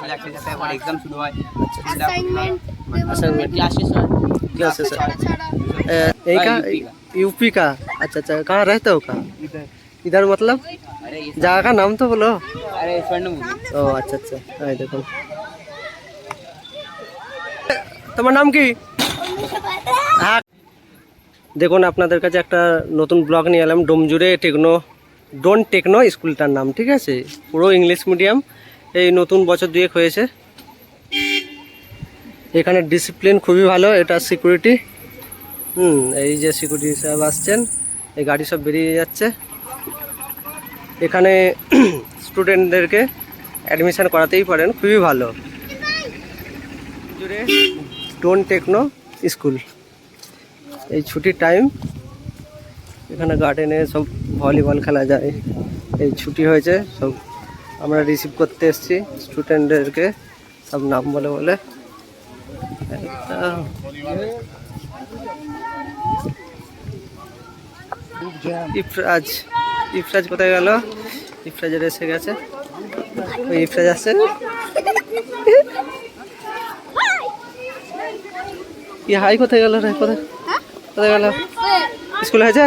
শেষ একসাথে যাতে আবার एग्जाम শুরু হয় असाइनमेंट क्लासेस यही का यूपी का। अच्छा अच्छा, कहाँ रहते हो कहाँ? इधर मतलब अरे ये जगह का नाम तो बोलो। अरे स्वर्णमुखी ও আচ্ছা আচ্ছা, এই দেখুন। তোমার নাম কি? হ্যাঁ, দেখুন আপনাদের কাছে একটা নতুন ব্লগ নিয়ে এলাম। ডোমজুড়ে ডোন টেকনো স্কুলটার নাম, ঠিক আছে? পুরো ইংলিশ মিডিয়াম, এই নতুন বছর দুয়েক হয়েছে। এখানে ডিসিপ্লিন খুবই ভালো, এটা সিকিউরিটি। এই যে সিকিউরিটি সাহেব আসছেন, এই গাড়ি সব বেরিয়ে যাচ্ছে। এখানে স্টুডেন্টদেরকে অ্যাডমিশন করাতেই পারেন, খুবই ভালো। জুড়ে ডোন টেকনো স্কুল। এই ছুটির টাইম এখানে গার্ডেনে সব ভলিবল খেলা যায়। এই ছুটি হয়েছে, সব আমরা রিসিভ করতে এসেছি স্টুডেন্টদেরকে, সব নাম বলে বলে। ইফরাজ কোথায় গেল? ইফরাজের এসে গেছে, ওই ইফরাজ আসছে। হাই কোথায় গেল রে? কোথায় কোথায় গেল? স্কুল হয়েছে?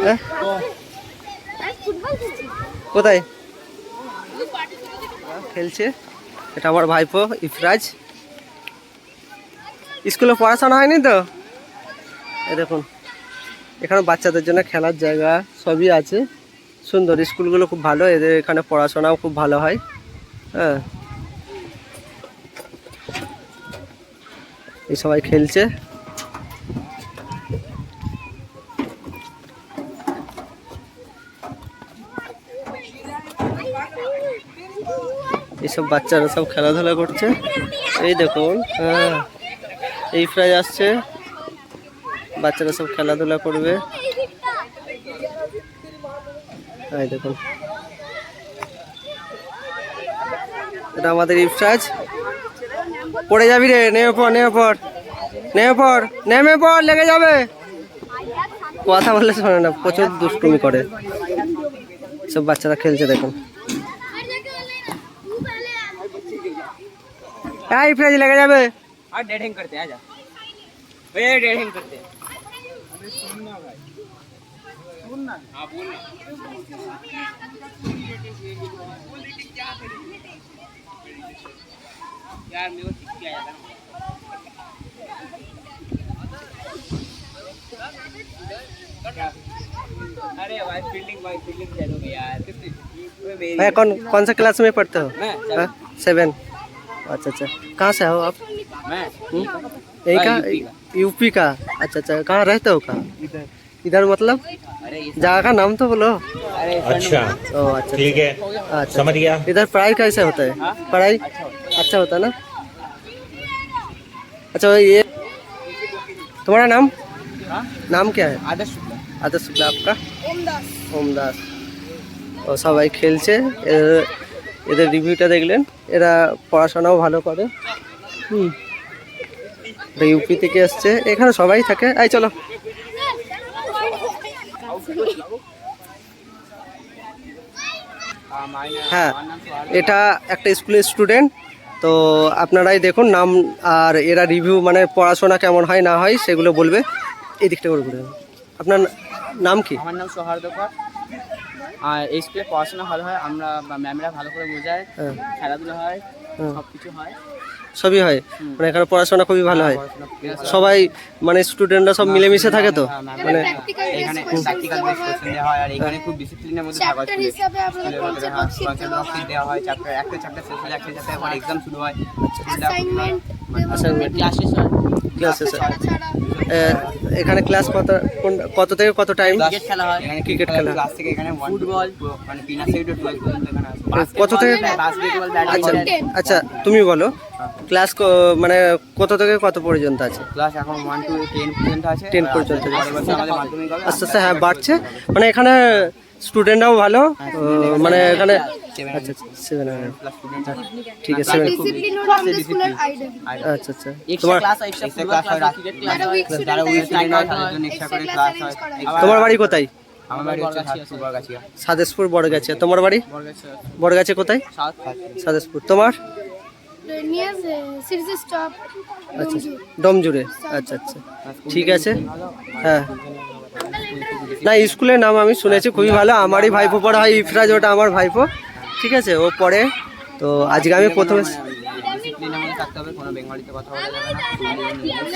হ্যাঁ, কোথায় খেলছে? এটা আমার ভাইপো ইফরাজ। স্কুলে পড়াশোনা হয়নি তো? এই দেখুন, এখানে বাচ্চাদের জন্য খেলার জায়গা সবই আছে, সুন্দর। স্কুলগুলো খুব ভালো, এদের এখানে পড়াশোনাও খুব ভালো হয়। হ্যাঁ, এই সবাই খেলছে। এইসব বাচ্চারা সব খেলাধুলা করছে, এই দেখুন। হ্যাঁ, এই প্রায় আসছে, বাচ্চারা সব খেলাধুলা করবে। এই দেখুন, এটা আমাদের ইফরাজ। পড়ে যাবি রে, নেমে পড় নেমে পড় নেমে পড় নেমে পড়, লেগে যাবে। কথা বললে শোনে না, প্রচুর দুষ্টুমি করে। সব বাচ্চারা খেলছে দেখুন। হ্যাঁ ইফরাজ, লেগে যাবে। और डेड हैंग करते हैं, आजा भैया, डेड हैंग करते हैं। सुनना भाई, सुनना। हाँ बोलना यार, मेरे को ठीक किया जाता ना। अरे भाई फील्डिंग दे दोगे यार। भैया कौन सा क्लास में पढ़ते हो? मैं 7। अच्छा अच्छा, कहाँ से हो आप? मैं यही का यूपी का। अच्छा अच्छा, कहाँ रहते हो कहाँ? इधर मतलब अरे ये जगह का नाम तो बोलो। अरे अच्छा ओ अच्छा ठीक है, अच्छा, समझ गया। इधर पढ़ाई कैसे होता है? हाँ? पढ़ाई अच्छा होता है ना? अच्छा, ये तुम्हारा नाम हाँ? नाम क्या है? आदर्श शुक्ला। आदर्श शुक्ला। आपका? ओम दास। ও সবাই খেলছে, এদের রিভিউটা দেখলেন। এরা পড়াশোনাও ভালো করে। ইউপি থেকে এসছে, এখানে সবাই থাকে। এই চলো। হ্যাঁ, এটা একটা স্কুলের স্টুডেন্ট, তো আপনারাই দেখুন নাম। আর এরা রিভিউ, মানে পড়াশোনা কেমন হয় না হয় সেগুলো বলবে। এই দিকটা করে ঘুরে। আপনার নাম কি? আমার নাম সৌহার্দ্যকর। আর এই স্কুলে পড়াশোনা ভালো হয়, আমরা ম্যামরা ভালো করে বোঝায়, খেলাধুলা হয়, সব কিছু হয়, সবই হয়। মানে এখানে পড়াশোনা খুবই ভালো হয়। সবাই মানে স্টুডেন্টরা সব মিলেমিশে থাকে তো, মানে এখানে প্র্যাকটিক্যাল বেস কোশ্চেন দেওয়া হয়। আর এখানে খুব ডিসিপ্লিনের মধ্যে থাকা হয়। স্কুলের মধ্যে কনসেপ্ট দেওয়া হয়, চ্যাপ্টার একটা চ্যাপ্টার শেষ হলে একটা যাতে আবার एग्जाम শুরু হয়। অ্যাসাইনমেন্ট ক্লাসেস হয়, ক্লাসেস এখানে ক্লাস কত থেকে কত টাইম? ক্রিকেট খেলা হয়, এখানে ক্রিকেট খেলা। ক্লাস থেকে এখানে ফুটবল, মানে পিনার সাইড 12 পর্যন্ত এখানে আছে। কত থেকে? বাস্কেটবল, আচ্ছা ব্যাডমিন্টন। আচ্ছা, তুমি বলো ক্লাস মানে কত থেকে কত পর্যন্ত আছে? ক্লাস এখন 1 to 10 পর্যন্ত আছে। 10 পর্যন্ত। পরের বছর আমাদের মাধ্যমিক হবে। আস্তে আস্তে হ্যাঁ বাড়ছে, মানে এখানে স্টুডেন্টরাও ভালো। মানে এখানে আচ্ছা আচ্ছা 7 প্লাস স্টুডেন্ট ঠিক আছে 7। আচ্ছা আচ্ছা, তোমার এক্সট্রা ক্লাস হয়, ক্রিকেট ক্লাস হয়, যারা উইক স্টুডেন্ট হয় তাদের জন্য এক্সট্রা করে ক্লাস হয়। তোমার বাড়ি কোথায়? আমার বাড়ি হচ্ছে সাতপুর বরগাছিয়া। সাদেশপুর বড়গাছিয়া। তোমার বাড়ি বড়গাছিয়া কোথায়? সাদেশপুর। তোমার? আচ্ছা ডোমজুড়ে। আচ্ছা আচ্ছা ঠিক আছে। হ্যাঁ না স্কুলের নাম আমি শুনেছি, খুবই ভালো। আমারই ভাইপো পড়া হয় ইফরাজ, ওটা আমার ভাইপো, ঠিক আছে, ও পড়ে। তো আজকে আমি প্রথমে ডিসিপ্লিনের মধ্যে থাকতে হবে, কোনো বেঙ্গলিতে কথা বলা যাবে না,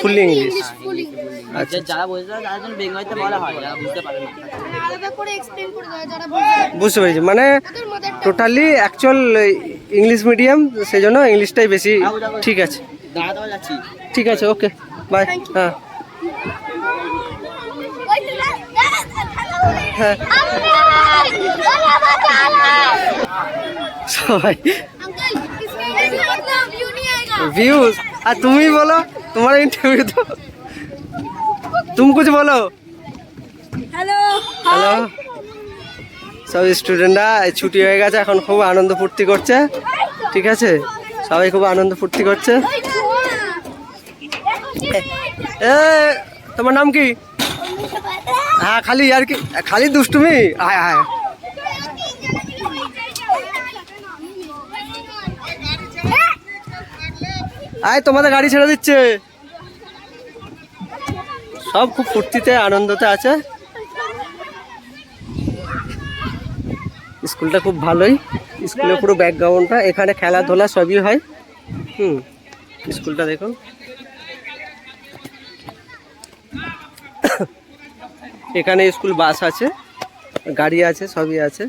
ফুল ইংলিশ। আচ্ছা যারা বুঝতে পারে তাদের জন্য বেঙ্গলিতে বলা হয়, যারা বুঝতে পারে না বুঝতে পেরেছি, মানে টোটালি অ্যাকচুয়াল ইংলিশ মিডিয়াম, সেই জন্য ইংলিশটাই বেশি। ঠিক আছে দাঁড়াতে যাচ্ছি। ঠিক আছে ওকে বাই। হ্যাঁ হ্যাঁ সবাই ভিউজ। আর তুমি বলো, তোমার ইন্টারভিউ তো, তুমি কিছু বলো। হ্যালো হ্যালো, সব স্টুডেন্টরা ছুটি হয়ে গেছে, এখন খুব আনন্দ ফুর্তি করছে, ঠিক আছে, সবাই খুব আনন্দ ফুর্তি করছে। এ তোমার নাম কি? হ্যাঁ খালি আর কি, খালি দুষ্টুমি। আয় আয় আয়, তোমাদের গাড়ি ছেড়ে দিচ্ছে। সব খুব ফুর্তিতে আনন্দতে আছে। স্কুলটা খুব ভালোই, স্কুলের পুরো ব্যাকগ্রাউন্ডটা, এখানে খেলাধুলা সবই হয়। স্কুলটা দেখুন। এখানে স্কুল বাস আছে, গাড়ি আছে, সবই আছে।